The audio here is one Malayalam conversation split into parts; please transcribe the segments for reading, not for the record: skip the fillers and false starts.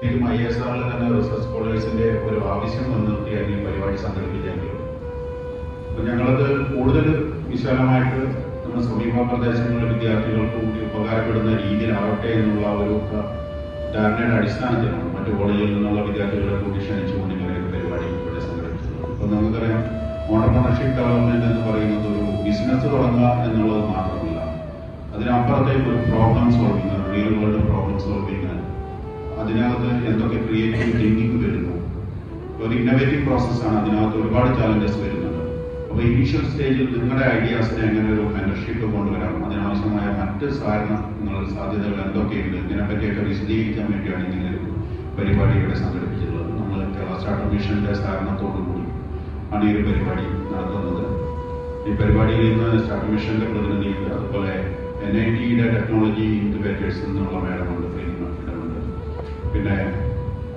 ISRൽ തന്നെ റിസർച്ച് സ്കോളേഴ്സിന്റെ ഒരു ആവശ്യം മുൻനിർത്തി അല്ലെങ്കിൽ പരിപാടി സംഘടിപ്പിച്ചെങ്കിലും അപ്പോൾ ഞങ്ങളത് കൂടുതൽ വിശാലമായിട്ട് നമ്മുടെ സമീപ പ്രദേശങ്ങളിലെ വിദ്യാർത്ഥികൾക്ക് കൂടി ഉപകാരപ്പെടുന്ന രീതിയിലാവട്ടെ എന്നുള്ള ഒരു ധാരണയുടെ അടിസ്ഥാനത്തിലാണ് മറ്റു കോളേജിൽ നിന്നുള്ള വിദ്യാർത്ഥികളെ കൂടി ക്ഷണിച്ചുകൊണ്ട് ഇങ്ങനെ ഒരു പരിപാടി ഇവിടെ സംഘടിപ്പിച്ചത്. ഇപ്പോൾ നമുക്കറിയാം, ഓണ്ടർപ്രണർഷിപ്പ് ഡെവലപ്മെന്റ് എന്ന് പറയുന്നത് ഒരു ബിസിനസ് തുടങ്ങുക എന്നുള്ളത് മാത്രമല്ല, അതിനപ്പുറത്തേക്ക് ഒരു problem solving, real world problem solving, അതിനകത്ത് എന്തൊക്കെ ക്രിയേറ്റീവ് തിങ്കിങ് വരുന്നു, ഒരു ഇന്നോവേറ്റീവ് പ്രോസസ്സാണ്. അതിനകത്ത് ഒരുപാട് ചാലഞ്ചസ് വരുന്നുണ്ട്. അപ്പോൾ ഇനീഷ്യൽ സ്റ്റേജിൽ നിങ്ങളുടെ ഐഡിയാസിനെ എങ്ങനെ ഒരു മെന്റർഷിപ്പ് കൊണ്ടുവരാം, അതിനാവശ്യമായ മറ്റ് സാധ്യതകൾ എന്തൊക്കെയുണ്ട്, ഇതിനെപ്പറ്റിയൊക്കെ വിശദീകരിക്കാൻ വേണ്ടിയാണ് ഇങ്ങനെ ഒരു പരിപാടി ഇവിടെ സംഘടിപ്പിച്ചിട്ടുള്ളത്. നമ്മൾ കേരള സ്റ്റാർട്ടപ്പ് മിഷന്റെ സഹകരണത്തോടുകൂടി ആണ് ഈ ഒരു പരിപാടി നടത്തുന്നത്. ഈ പരിപാടിയിൽ നിന്ന് സ്റ്റാർട്ടപ്പ് മിഷന്റെ പ്രതിനിധിയുണ്ട്, അതുപോലെ NITയുടെ ടെക്നോളജി ഇൻക്യുബേറ്റേഴ്സ് എന്നുള്ള മേഡമുണ്ട്, പിന്നെ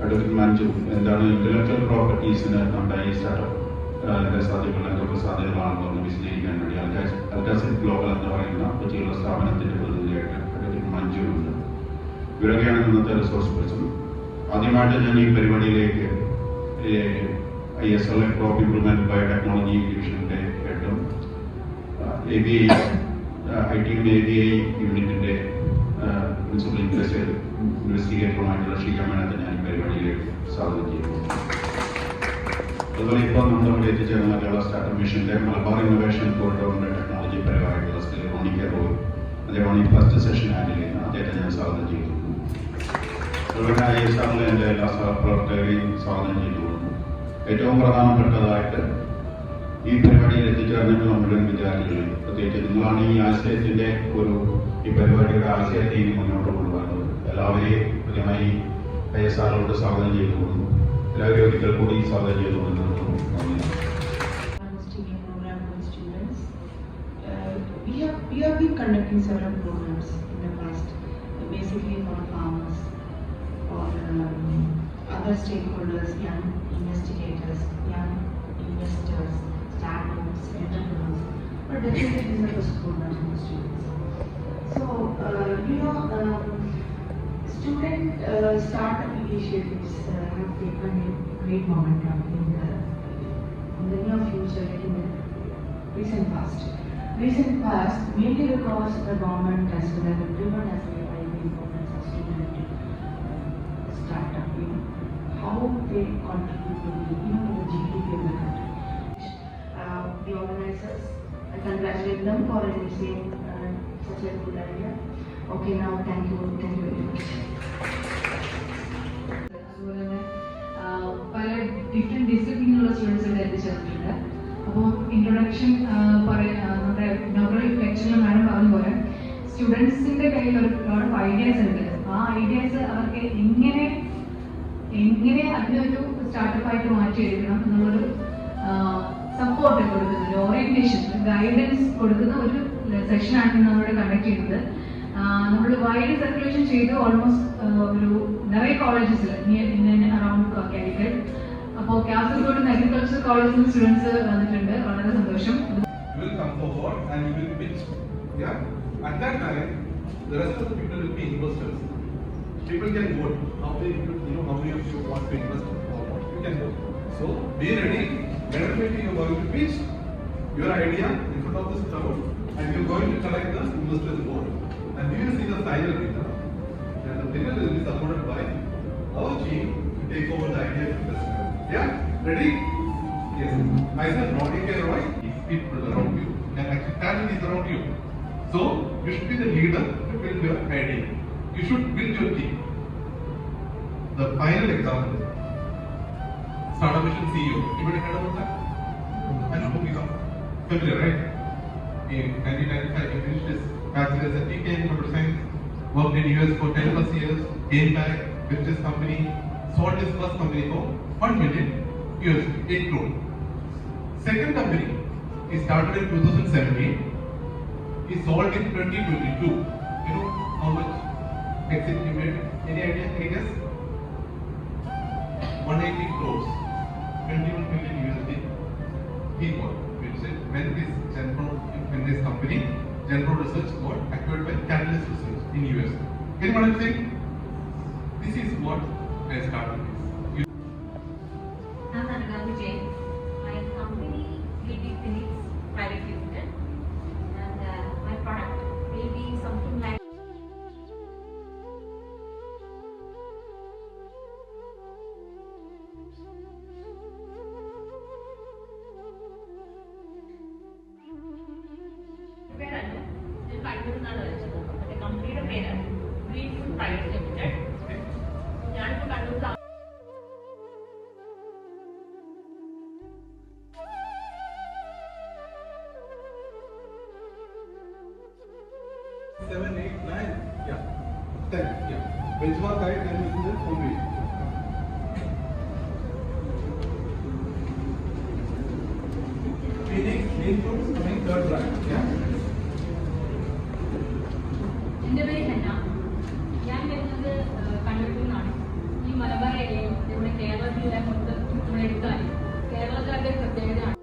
അഡ്വക്കേറ്റ് മഞ്ജു എന്താണ് ഇന്റലക്ച്വൽ പ്രോപ്പർട്ടീസിന് നമ്മുടെ ഈ സ്റ്റാർട്ടപ്പ് സാധ്യതകൾ എന്തൊക്കെ സാധ്യതകളാണെന്ന് ഒന്ന് വിശദീകരിക്കാൻ വേണ്ടി അൽകാസിഡ് ഗ്ലോബൽ എന്ന് പറയുന്ന കൊച്ചിയുള്ള സ്ഥാപനത്തിന്റെ പ്രതിനിധിയായിട്ട് അഡ്വക്കേറ്റ് മഞ്ജു ഉണ്ട്. ഇവരൊക്കെയാണ് ഇന്നത്തെ റിസോഴ്സ് പേഴ്സൺ. ആദ്യമായിട്ട് ഞാൻ ഈ പരിപാടിയിലേക്ക് ISRL ക്രോപ്പ് ഇംപ്രൂവ്മെന്റ് ബയോടെക്നോളജി ഡിവിഷന്റെ ഹെഡും ABI യൂണിറ്റിന്റെ പ്രിൻസിപ്പൽ ഇൻവെസ്റ്റിഗേറ്ററുമായിട്ടുള്ള ഷീജാമേനത്തെ ഞാൻ ഈ പരിപാടിയിലേക്ക് സ്വാഗതം ചെയ്യുന്നു. അതുപോലെ ഇപ്പോൾ നമ്മളിവിടെ എത്തിച്ചേർന്ന കേരള സ്റ്റാർട്ടപ്പ് മിഷന്റെ മലബാർ ഇന്നോവേഷൻ കോറിഡോറിന്റെ ടെക്നോളജി പരമായിട്ടുള്ള സ്കിൽ റോണിക്ക റോയ്, അദ്ദേഹമാണ് ഈ ഫസ്റ്റ് സെഷൻ ഹാൻഡിൽ ചെയ്യുന്നത്. അദ്ദേഹത്തെ ഞാൻ സ്വാഗതം ചെയ്യുന്നു. അതുപോലെ ISRL എൻ്റെ എല്ലാ സഹപ്രവർത്തകരെയും സ്വാഗതം ചെയ്തുകൊള്ളുന്നു. ഏറ്റവും പ്രധാനപ്പെട്ടതായിട്ട് ഈ പരിപാടിയിൽ എത്തിച്ചേർന്നിട്ട് നമ്മുടെ വിദ്യാർത്ഥികളിൽ പ്രത്യേകിച്ച് നിങ്ങളാണ് ഈ ആശയത്തിന്റെ ഈ പരിപാടിയുടെ ആശയത്തെ ഇനി മുന്നോട്ട് കൊണ്ടുപോകുന്നത്. എല്ലാവരെയും കൃത്യമായി ISRLോട് സ്വാഗതം ചെയ്തുകൊള്ളുന്നു. എല്ലാവരെയും ഒരിക്കൽ കൂടി സ്വാഗതം ചെയ്തുകൊള്ളുന്നു. We have been conducting several programs in the past, basically for farmers, for other stakeholders, young investigators, young investors, startups, entrepreneurs, but definitely these are the programs for students. So, student startup initiatives have taken a great momentum in the near future, like in the recent past. Mainly because the government as well as everyone has realized the importance of student startup, how they contribute to the GDP of the country. The organizers, I congratulate them for initiating such a good idea. Okay, now thank you very much. അതുപോലെ തന്നെ പല ഡിഫറെൻറ്റ് ഡിസിപ്ലിനുള്ള സ്റ്റുഡൻസ് ഇവിടെ എത്തിച്ചേർന്നിട്ടുണ്ട്. അപ്പോൾ ഇൻട്രൊഡക്ഷൻ നമ്മുടെ ഇനോഗ്രൽ ലെക്ചറിൽ മാഡം പറഞ്ഞ പോലെ സ്റ്റുഡൻസിൻ്റെ കയ്യിൽ ഒരുപാട് ഐഡിയാസ് ഉണ്ട്. ആ ഐഡിയാസ് അവർക്ക് എങ്ങനെ അതിനൊരു സ്റ്റാർട്ടപ്പായിട്ട് മാറ്റിയെടുക്കണം എന്നുള്ളൊരു സപ്പോർട്ട് കൊടുക്കുന്ന ഒരു ഓറിയന്റേഷൻ, ഗൈഡൻസ് കൊടുക്കുന്ന ഒരു സെഷനാണ് നമ്മളിവിടെ കണ്ടക്ട് ചെയ്യുന്നത്. നമ്മൾ വൈഡ് സർക്കുലേഷൻ ചെയ്തു ഓൾമോസ്റ്റ് ഒരു നിറയെ കോളേജസിൽ അറൌണ്ട് കാലിക്കറ്റ്. അപ്പോൾ കാസർഗോഡ് അഗ്രികൾച്ചർ കോളേജിൽ നിന്ന് സ്റ്റുഡൻസ് വന്നിട്ടുണ്ട്. വളരെ സന്തോഷം. At that time, the rest of the people will be investors. People can vote how many of you want to invest or what. You can vote. So be ready. Definitely you are going to pitch your idea in front of this crowd, and you are going to collect the investors' vote. And you will see the final winner. And the winner will be supported by our team to take over the idea of the festival. Yeah, ready? Yes. Myself, Rodney K. Roy, is people around you, and actually talent is around you. So you should be the leader to build your idea. You should build your team. The final example, Startup Mission CEO. Anybody heard about that? I know you are familiar, right? In 1995, he finished his bachelor's at TK in computer science, worked in US for 10 plus years, came back, built his company, sold his first company for $1 million, 8 crore. Second company, he started in 2017. He sold in 2022. You know how much exit he made? Any idea? Any guess? 180 crores. 21 million USD. He got. When this company, Genpro Research, got acquired by Catalyst Research in US. Anyone else saying? This is what may I start with this? I'm Anurag Jain. My company will be Phoenix Private Limited, and my product will be something like. പേരാണ് ഞാൻ കണ്ണൂരിൽ നിന്നാണ് വിളിച്ചത്. മറ്റേ കമ്പനിയുടെ പേരാണ് ഗ്രീൻ ഫുഡ് പ്രൈവറ്റ് ലിമിറ്റഡ്. ഞാനിപ്പോൾ കണ്ണൂരിൽ 7, 8, 9, yeah, 10, yeah. Benchmark height and this is the formation. Phoenix Green Foods coming third brand, yeah. എൻ്റെ പേര് ഹന്ന. ഞാൻ വരുന്നത് കണ്ണൂരിൽ നിന്നാണ്. ഈ മലബാർ ഏരിയയും നമ്മുടെ കേരളത്തിലെ മൊത്തം ഇവിടെ എടുത്താൽ കേരളക്കാരുടെ ഒരു പ്രത്യേകതയാണ്.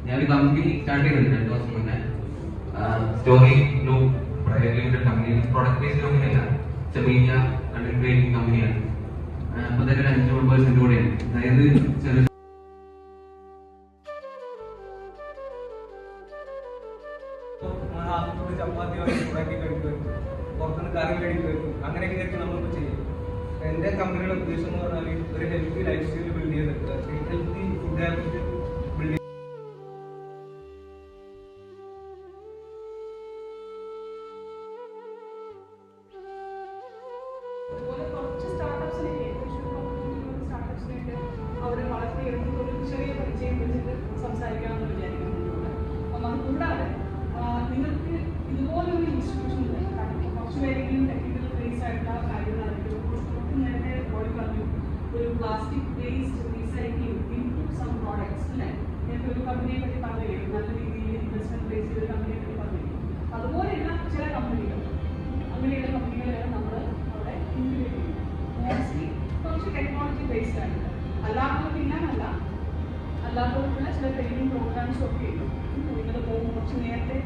ഞാനൊരു കമ്പനി സ്റ്റാർട്ട് ചെയ്തിട്ടുണ്ട് 2 ദിവസം മുന്നേ. Story Blue private limited company. Product based കമ്പനിയല്ല, മീഡിയ കണ്ടന്റ് ക്രിയേറ്റിംഗ് കമ്പനിയാണ്. അപ്പൊ തന്നെ ഒരു 5 മെമ്പേഴ്സിന്റെ കൂടെയാണ്. അതായത് ചെറിയ ചപ്പാത്തി ഉണ്ടാക്കി കഴിക്കുമായിരുന്നു, പുറത്തുനിന്ന് കറി കഴിക്കുമായിരുന്നു. അങ്ങനെയൊക്കെ നമ്മളിപ്പോൾ ചെയ്യും. എൻ്റെ കമ്പനിയുടെ ഉദ്ദേശം എന്ന് പറഞ്ഞാൽ ഒരു ഹെൽത്തി ലൈഫ് സ്റ്റൈൽ ബിൽഡ് ചെയ്തെടുക്കുക, ഹെൽത്തി ഫുഡ് ഹാബിറ്റ് ബിൽഡ് ചെയ്യുക. അതുപോലെ കുറച്ച് സ്റ്റാർട്ടപ്സിനായിട്ട് അവിടെ വളർത്തിയെടുത്ത് ഒരു ചെറിയ പരിചയം വെച്ചിട്ട് സംസാരിക്കാമെന്ന് വിചാരിക്കുന്നുണ്ട്. അപ്പം അതുകൂടാതെ നിങ്ങൾക്ക് ഇതുപോലൊരു ഇൻസ്റ്റിറ്റ്യൂഷനിൽ കുറച്ച് പേരെങ്കിലും ടെക്നിക്കൽ ബേസ് ആയിട്ടുള്ള കാര്യങ്ങളായിരിക്കും. നേരത്തെ ഓടി പറഞ്ഞു ഒരു plastic waste recycling into some products അല്ലേ? നേരത്തെ ഒരു കമ്പനിയെ പറ്റി പറഞ്ഞില്ലേ, നല്ല രീതിയിൽ ഇൻവെസ്റ്റ്മെന്റ് ബേസ് ചെയ്ത കമ്പനിയെ പറ്റി പറഞ്ഞില്ലേ? അതുപോലെയുള്ള ചില കമ്പനികൾ, അങ്ങനെയുള്ള കമ്പനികളെയാണ് നമ്മൾ അവിടെ ഇൻക്ലൂഡ് ചെയ്യുന്നത്. മോസ്റ്റ്ലി കുറച്ച് ടെക്നോളജി ബേസ്ഡ് ആയിട്ട്, അല്ലാത്തവർക്ക് ഇല്ലാന്നല്ല, അല്ലാത്തവർക്കുള്ള ചില ട്രെയിനിങ് പ്രോഗ്രാംസും ഒക്കെ ഉണ്ട്. നിങ്ങൾ പോകും കുറച്ച് നേരത്തെ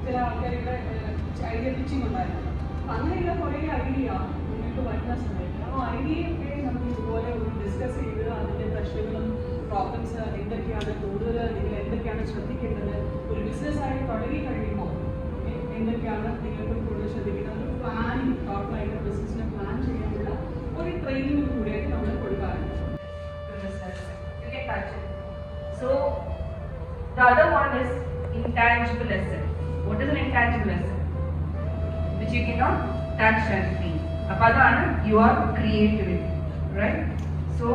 ചില ആൾക്കാരുടെ ഐഡിയ പിച്ചിങ് ഉണ്ടായിരുന്നു. അപ്പം അങ്ങനെയുള്ള കുറേ ഐഡിയ നിങ്ങൾക്ക് വരുന്ന സമയത്ത് ആ ഐഡിയയൊക്കെ നമ്മൾ ഇതുപോലെ ഒരു ഡിസ്കസ് ചെയ്ത് അതിൻ്റെ പ്രശ്നങ്ങളും പ്രോബ്ലംസ് എന്തൊക്കെയാണ്, കൂടുതൽ നിങ്ങൾ എന്തൊക്കെയാണ് ശ്രദ്ധിക്കേണ്ടത്, ഒരു ബിസിനസ്സായിട്ട് തുടങ്ങി കഴിയുമ്പോൾ എന്തൊക്കെയാണ് നിങ്ങൾക്ക് കൂടുതൽ ശ്രദ്ധിക്കുന്നത്, ഒരു പ്ലാനിങ് ടോട്ടലായിട്ട് ബിസിനസ്സിനെ പ്ലാൻ ചെയ്യാനുള്ള ഒരു ട്രെയിനിങ് കൂടിയായിട്ട് നമ്മൾ കൊടുക്കാറുണ്ട്. So the other one is intangible asset. What is an intangible asset? Which you cannot touch and feel. Appadana you are creativity, right? So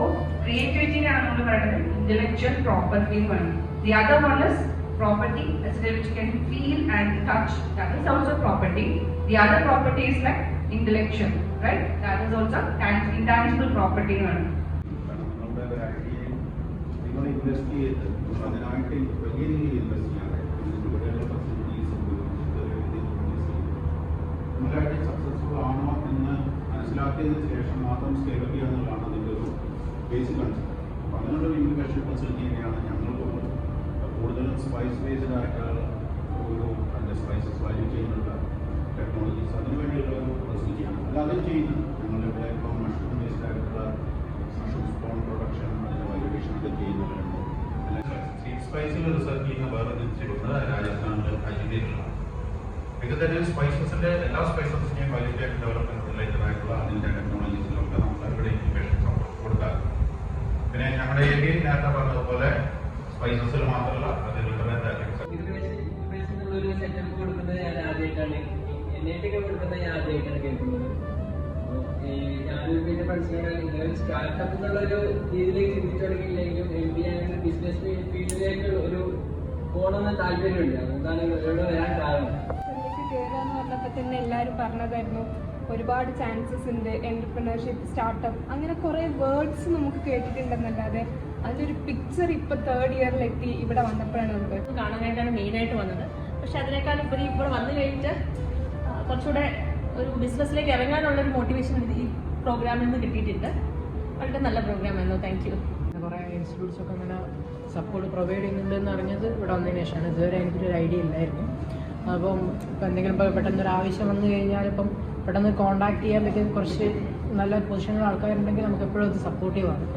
creativity is intellectual property one. The other one is property, asset which you can feel and touch. That is also property. The other property is like intellectual, right? That is also intangible property one. Invest ചെയ്ത് അതിനായിട്ട് വലിയ രീതിയിൽ ഇൻവെസ്റ്റ് ചെയ്യാതെ ഇവിടെയുള്ള ഫെസിലിറ്റീസ് നമ്മളായിട്ട് സക്സസ്ഫുൾ ആണോ എന്ന് മനസ്സിലാക്കിയതിന് ശേഷം മാത്രം സ്കെയിൽ അപ്പ് ചെയ്യുക എന്നുള്ളതാണ് അതിൻ്റെ ഒരു ബേസിക് കൺസെപ്റ്റ്. അപ്പോൾ അതിനുള്ളൊരു ഇൻക്യുബേഷൻ ഫെസിലിറ്റി തന്നെയാണ് ഞങ്ങൾ കൂടുതലും സ്പൈസ് ബേസ്ഡ് ആയിട്ടുള്ള ഒരു അതിൻ്റെ സ്പൈസസ് വാല്യൂ ചെയ്യുന്നുള്ള ടെക്നോളജീസ് അതിന് വേണ്ടിയുള്ള ഒരു ഫെസിലിറ്റിയാണ്. അല്ലാതെ ചെയ്യുന്നത് ഞങ്ങളിവിടെ ഇപ്പോൾ മഷ്റൂം ബേസ്ഡ് ആയിട്ടുള്ള മഷ്റൂം സ്പോൺ പ്രൊഡക്ഷൻ അതിൻ്റെ വാല്യൂവേഷൻ ഒക്കെ ചെയ്യുന്നവരുണ്ട്. സീഡ് സ്പൈസിൽ റിസർച്ച് ചെയ്യുന്ന വേറെ ഇൻസ്റ്റിറ്റ്യൂട്ട് രാജസ്ഥാനിൽ അജിതയിലുള്ള ഇത് തന്നെ സ്പൈസസിൻ്റെ എല്ലാ സ്പൈസസിനെയും വാല്യൂറ്റി ആയിട്ട് ഡെവലപ്മെൻറ്റ് റിലേറ്റഡ് ആയിട്ടുള്ള അതിൻ്റെ ടെക്നോളജീസിലൊക്കെ നമ്മൾ ഇവിടെ ഇൻക്യുബേഷൻ സപ്പോർട്ട് കൊടുക്കാറ്. പിന്നെ ഞങ്ങളുടെ ഏരിയയിൽ നേരത്തെ പറഞ്ഞതുപോലെ സ്പൈസസിൽ മാത്രമല്ല അത് ഒരു സെറ്റപ്പ് കൊടുക്കുന്നത് ഞാൻ ആദ്യമായിട്ടാണ്, എന്നിട്ടൊക്കെ കൊടുക്കുന്നത് ഞാൻ ആദ്യമായിട്ടാണ് കേൾക്കുന്നത്. ഞാനും പിന്നെ മനസ്സിലാക്കാൻ നിങ്ങൾ സ്റ്റാർട്ടപ്പ് എന്നുള്ളൊരു രീതിയിലേക്ക് ചിന്തിച്ചു തുടങ്ങിയില്ലെങ്കിലും MBA ബിസിനസ് ഫീൽഡിലേക്ക് ഒരു പോകണമെന്ന് താല്പര്യമുണ്ട്. അതുകൊണ്ടാണ് ഇവിടെ വരാൻ കാരണം. കയറാന്ന് പറഞ്ഞപ്പോൾ തന്നെ എല്ലാവരും പറഞ്ഞതായിരുന്നു ഒരുപാട് ചാൻസസ് ഉണ്ട്, എൻ്റർപ്രണർഷിപ്പ്, സ്റ്റാർട്ടപ്പ്, അങ്ങനെ കുറേ വേർഡ്സ് നമുക്ക് കേട്ടിട്ടുണ്ടെന്നല്ലാതെ അതിൻ്റെ ഒരു പിക്ചർ ഇപ്പോൾ 3rd ഇയറിലെത്തി ഇവിടെ വന്നപ്പോഴാണ് നമുക്ക് കാണാനായിട്ടാണ് മെയിനായിട്ട് വന്നത്. പക്ഷെ അതിനേക്കാൾ ഉപരി ഇപ്പോൾ വന്നു കഴിഞ്ഞിട്ട് കുറച്ചുകൂടെ ഒരു ബിസിനസ്സിലേക്ക് ഇറങ്ങാനുള്ളൊരു മോട്ടിവേഷൻ ഈ പ്രോഗ്രാമിൽ നിന്ന് കിട്ടിയിട്ടുണ്ട്. വളരെ നല്ല പ്രോഗ്രാമായിരുന്നു. Thank you. കുറേ ഇൻസ്റ്റിറ്റ്യൂട്ട്സൊക്കെ അങ്ങനെ സപ്പോർട്ട് പ്രൊവൈഡ് ചെയ്യുന്നുണ്ടെന്ന് അറിഞ്ഞത് ഇവിടെ വന്നതിന് ശേഷമാണ്. ഇതുവരെ എനിക്കൊരു ഐഡിയ ഇല്ലായിരുന്നു. അപ്പം ഇപ്പം എന്തെങ്കിലും ഇപ്പോൾ പെട്ടെന്നൊരു ആവശ്യം വന്നു കഴിഞ്ഞാൽ ഇപ്പം പെട്ടെന്ന് കോൺടാക്ട് ചെയ്യാൻ പറ്റിയ കുറച്ച് നല്ല പൊസിഷനിലുള്ള ആൾക്കാരുണ്ടെങ്കിൽ നമുക്ക് എപ്പോഴും അത് സപ്പോർട്ടീവാണ്.